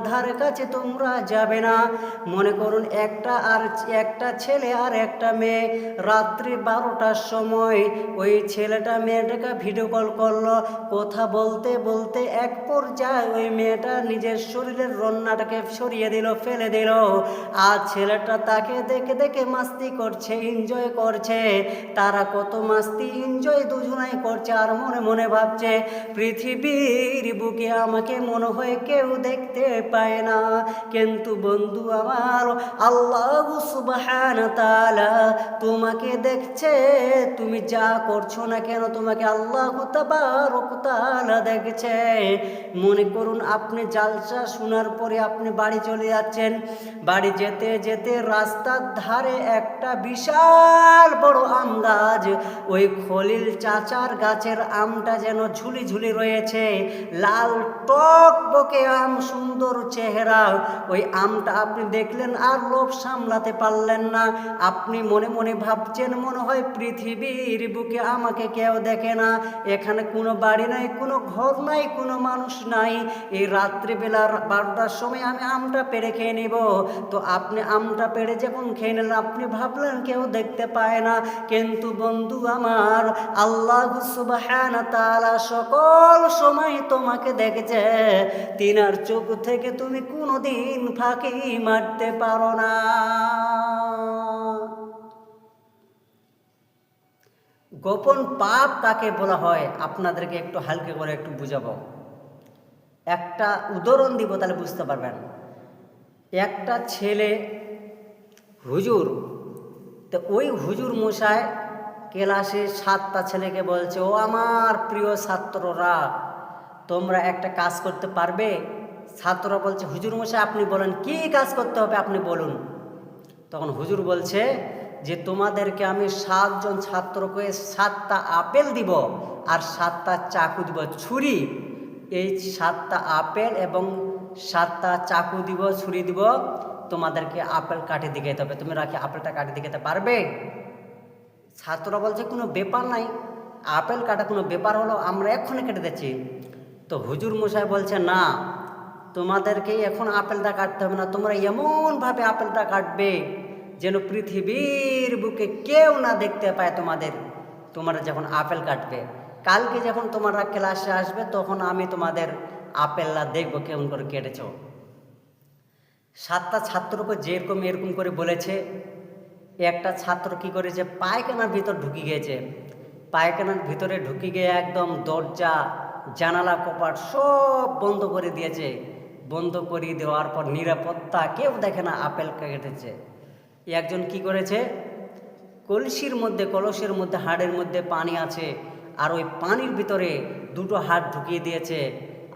ধারে কাছে তোমরা যাবে না। মনে করুন একটা ছেলে আর একটা মেয়ে রাত্রি 12টার সময় ওই ছেলেটা মেয়েটাকে ভিডিও কল করলো। কথা বলতে বলতে এক পর্যায়ে ওই মেয়েটা নিজের শরীরের রন্নাটাকে সরিয়ে দিল, ফেলে দিল। আর ছেলেটা তাকে দেখে দেখে মাস্তি করছে, এনজয় করছে। তারা কত মাস্তি এনজয় দুজনাই করছে, আর মনে মনে ভাবছে পৃথিবীর বুকে আমাকে মনে হয় কেউ দেখতে পায় না। কিন্তু বন্ধু আমার, আল্লাহ সুবহানাহু ওয়া তাআলা তোমাকে দেখছে। তুমি যা করছো না কেন তোমাকে আল্লাহ তাবারক ওয়া তাআলা দেখছে। মনে করুন আপনি জালসা শোনার পরে আপনি বাড়ি চলে যাচ্ছেন। বাড়ি যেতে যেতে রাস্তার ধারে একটা বিশাল বড় আম গাছ। ওই খলিল চাচার গাছের আমটা যেন ঝুলি ঝুলি রয়েছে, লাল টকবকে আম, সুন্দর চেহারা। ওই আমটা আপনি দেখলেন আর লোভ সামলাতে পারলেন না। আপনি মনে মনে ভাবছেন মনে হয় পৃথিবীর বুকে আমাকে কেউ দেখে না। এখানে কোনো বাড়ি নাই, কোনো ঘর নাই, কোনো মানুষ নাই। এই রাত্রিবেলা 12টার সময় আমি আমটা পেড়ে খেয়ে নিব। তো আপনি আমটা পেড়ে যখন খেয়ে নিলেন আপনি ভাবলেন কেউ দেখতে পায় না। কিন্তু বন্ধু আমার, আল্লাহ সুবহানাহু ওয়া তাআলা সকল সময় তোমাকে দেখেছে। তিনার চোখ থেকে তুমি কোনোদিন ফাঁকি মারতে পারো না। গোপন পাপ কাকে বলা হয় আপনাদেরকে একটু হালকা করে একটু বুঝাবো। একটা উদাহরণ দিব, তাহলে বুঝতে পারবেন। একটা ছেলে হুজুর, তো ওই হুজুর মশাই ক্লাসে 7টা ছেলেকে বলছে, ও আমার প্রিয় ছাত্ররা, তোমরা একটা কাজ করতে পারবে? ছাত্ররা বলছে, হুজুর মশাই আপনি বলেন কি কাজ করতে হবে, আপনি বলুন। তখন হুজুর বলছে যে তোমাদেরকে আমি 7 জন ছাত্রকে 7টা আপেল দিব আর 7টা চাকু দিব, ছুরি। এই 7টা আপেল এবং 7টা চাকু দিব, ছুরি দিব। তোমাদেরকে আপেল কাটে দিকে যেতে হবে। তুমি রাখি আপেলটা কাটে দিকে যেতে পারবে? ছাত্ররা বলছে কোনো ব্যাপার নাই, আপেল কাটা কোনো ব্যাপার হলো, আমরা এক্ষুনি কেটে দিচ্ছি। তো হুজুর মশাই বলছে, না, তোমাদেরকে এখন আপেলটা কাটতে হবে না। তোমরা এমনভাবে আপেলটা কাটবে যেন পৃথিবীর বুকে কেউ না দেখতে পায় তোমাদের। তোমরা যখন আপেল কাটবে, কালকে যখন তোমরা ক্লাসে আসবে তখন আমি তোমাদের আপেলটা দেখবো কেমন করে কেটেছ। 7টা ছাত্রকে যেরকম এরকম করে বলেছে, একটা ছাত্র কি করেছে, পায়খানার ভিতর ঢুকে গিয়েছে। পায়খানার ভিতরে ঢুকে গিয়ে একদম দরজা, জানালা, কপাট সব বন্ধ করে দিয়েছে। বন্ধ করে দেওয়ার পর নিরাপত্তা, কেউ দেখে না আপেল কেটেছে। একজন কি করেছে, কলসের মধ্যে হাড়ের মধ্যে পানি আছে, আর ওই পানির ভিতরে 2টো হাত ঢুকিয়ে দিয়েছে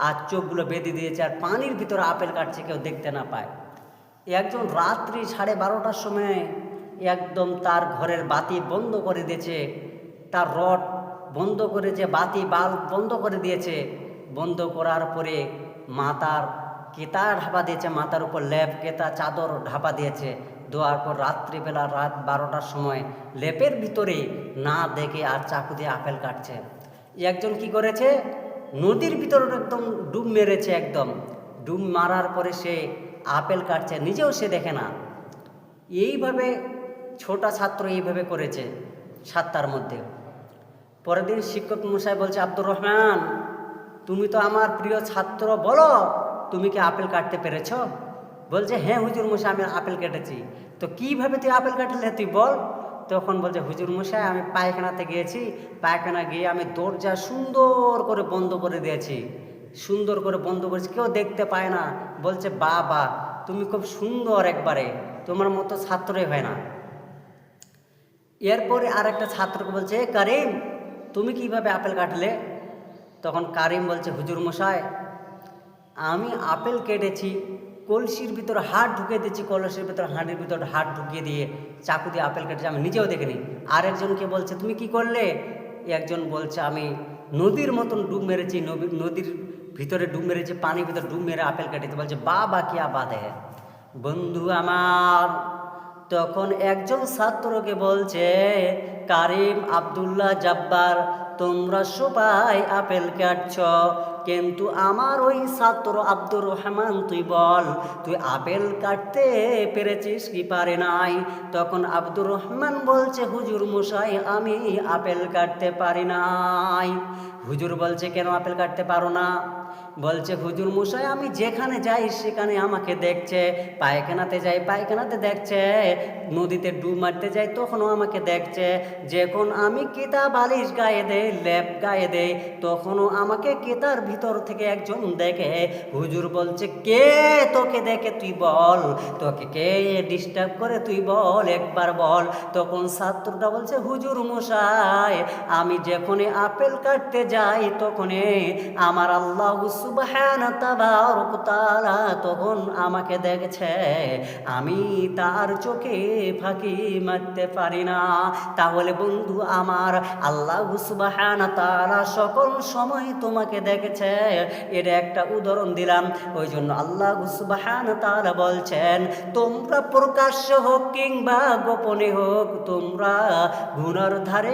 আর চোখগুলো বেঁধে দিয়েছে, আর পানির ভিতরে আপেল কাটছে, কেউ দেখতে না পায়। একজন রাত্রি 12:30টার সময় একদম তার ঘরের বাতি বন্ধ করে দিয়েছে, তার রড বন্ধ করেছে, বাতি বাল্ব বন্ধ করে দিয়েছে। বন্ধ করার পরে মাথার কেতা ঢাপা দিয়েছে, মাথার উপর লেপ, কেতা, চাদর ঢাপা দিয়েছে। দেওয়ার পর রাত্রিবেলা রাত 12টার সময় লেপের ভিতরে না দেখে আর চাকু দিয়ে আপেল কাটছে। একজন কি করেছে, নদীর ভিতরে একদম ডুব মেরেছে, একদম ডুব মারার পরে সে আপেল কাটছে, নিজেও সে দেখে না। এইভাবে ছোটা ছাত্র এইভাবে করেছে 7টার মধ্যে। পরের দিন শিক্ষক মশাই বলছে, আব্দুর রহমান, তুমি তো আমার প্রিয় ছাত্র, বলো তুমি কি আপেল কাটতে পেরেছ? বলছে, হ্যাঁ হুজুর মশাই আমি আপেল কেটেছি। তো কিভাবে তুই আপেল কাটলে তুই বল। তখন বলছে, হুজুর মশাই আমি পায়খানাতে গিয়েছি, পায়খানা গিয়ে আমি দরজা সুন্দর করে বন্ধ করে দিয়েছি, সুন্দর করে বন্ধ করেছি, কেউ দেখতে পায় না। বলছে, বাবা তুমি খুব সুন্দর, একবারে তোমার মতো ছাত্রই হয় না। এরপরে আর একটা ছাত্রকে বলছে, কারিম তুমি কিভাবে আপেল কাটলে? তখন কারিম বলছে, হুজুর মশাই আমি আপেল কেটেছি, কলসির ভিতরে হাত ঢুকিয়ে দিচ্ছি, কলসির ভিতরে হাঁড়ির ভিতরে হাত ঢুকিয়ে দিয়ে চাকু দিয়ে আপেল কেটেছি, আমি নিজেও দেখিনি। আরেকজনকে বলছে, তুমি কি করলে? একজন বলছে, আমি নদীর মতন ডুব মেরেছি, নদীর ভিতরে ডুব মেরেছি, পানির ভিতরে ডুব মেরে আপেল কেটেছি। বলছে, বাবা কি বাত হ্যায় বন্ধু আমার। তখন একজন ছাত্রকে বলছে, কারিম, আব্দুল্লাহ, জব্বার, তোমরা সবাই আপেল কাটছ, কিন্তু আমার ওই ছাত্র আব্দুর রহমান তুই বল, তুই আপেল কাটতে পেরেছিস কি পারে নাই? তখন আব্দুর রহমান বলছে, হুজুর মশাই আমি আপেল কাটতে পারি নাই। হুজুর বলছে, কেন আপেল কাটতে পারো না? বলছে, হুজুর মশাই আমি যেখানে যাই সেখানে আমাকে দেখছে, পায়খানাতে যাই পায়খানাতে দেখছে, নদীতে ডুব মারতে যাই তখনও আমাকে দেখছে, যখন আমি কেতা বালিশ গায়ে দেই, লেপ গায়ে দেই, তখনও আমাকে কেতার ভিতর থেকে একজন দেখে। হুজুর বলছে, কে তোকে দেখে তুই বল, তোকে কে ডিস্টার্ব করে তুই বল, একবার বল। তখন ছাত্রটা বলছে, হুজুর মশাই আমি যখনই আপেল কাটতে যাই তখনই আমার আল্লাহ সুবহানাহু তাবারক তাআলা তখন আমাকে দেখছে, আমি তার চোখে ফাঁকি মারতে পারি না। তাহলে বন্ধু আমার, আল্লাহ সুবহানাহু তাআলা সকল সময় তোমাকে দেখেছে, এটা একটা উদাহরণ দিলাম। ওই জন্য আল্লাহ সুবহানাহু তাআলা বলছেন, তোমরা প্রকাশ্য হোক কিংবা গোপনে হোক, তোমরা গুনার ধারে